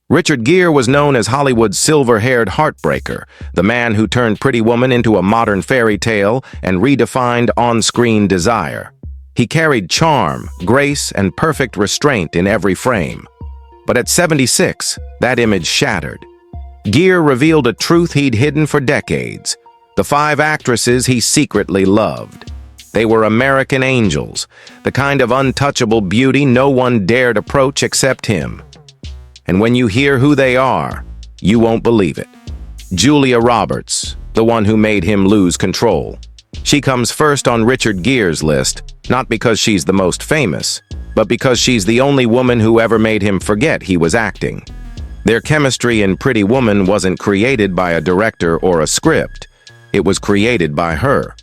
Richard Gere was known as Hollywood's silver-haired heartbreaker, the man who turned Pretty Woman into a modern fairy tale and redefined on-screen desire. He carried charm, grace, and perfect restraint in every frame. But at 76, that image shattered. Gere revealed a truth he'd hidden for decades: the 5 actresses he secretly loved. They were American angels, the kind of untouchable beauty no one dared approach except him. And when you hear who they are, you won't believe it. Julia Roberts, the one who made him lose control. She comes first on Richard Gere's list, not because she's the most famous, but because she's the only woman who ever made him forget he was acting. Their chemistry in Pretty Woman wasn't created by a director or a script. It was created by her.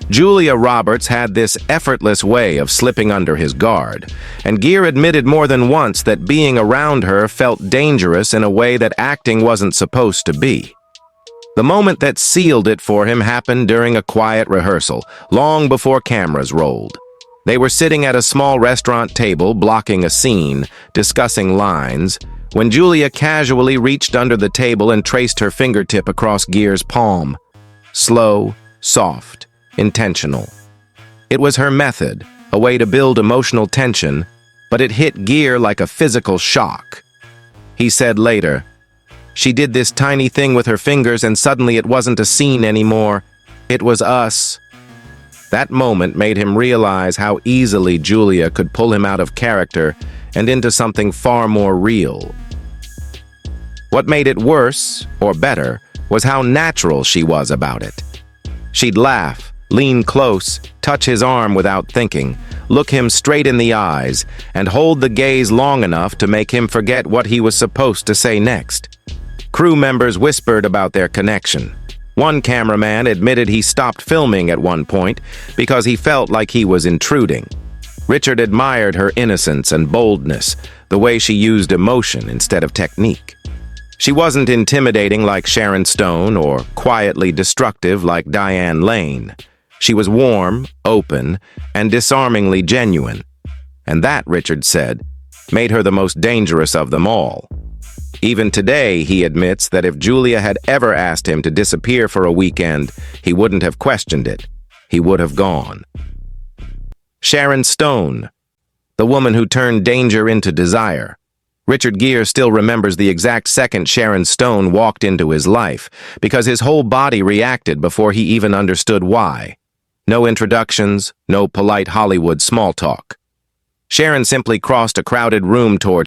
Julia Roberts had this effortless way of slipping under his guard, and Gere admitted more than once that being around her felt dangerous in a way that acting wasn't supposed to be. The moment that sealed it for him happened during a quiet rehearsal, long before cameras rolled. They were sitting at a small restaurant table, blocking a scene, discussing lines, when Julia casually reached under the table and traced her fingertip across Gere's palm. Slow, soft, intentional. It was her method, a way to build emotional tension, but it hit Gere like a physical shock. He said later, "She did this tiny thing with her fingers and suddenly it wasn't a scene anymore. It was us." That moment made him realize how easily Julia could pull him out of character and into something far more real. What made it worse, or better, was how natural she was about it. She'd laugh, lean close, touch his arm without thinking, look him straight in the eyes, and hold the gaze long enough to make him forget what he was supposed to say next. Crew members whispered about their connection. One cameraman admitted he stopped filming at one point because he felt like he was intruding. Richard admired her innocence and boldness, the way she used emotion instead of technique. She wasn't intimidating like Sharon Stone or quietly destructive like Diane Lane. She was warm, open, and disarmingly genuine. And that, Richard said, made her the most dangerous of them all. Even today, he admits that if Julia had ever asked him to disappear for a weekend, he wouldn't have questioned it. He would have gone. Sharon Stone, the woman who turned danger into desire. Richard Gere still remembers the exact second Sharon Stone walked into his life, because his whole body reacted before he even understood why. No introductions, no polite Hollywood small talk. Sharon simply crossed a crowded room toward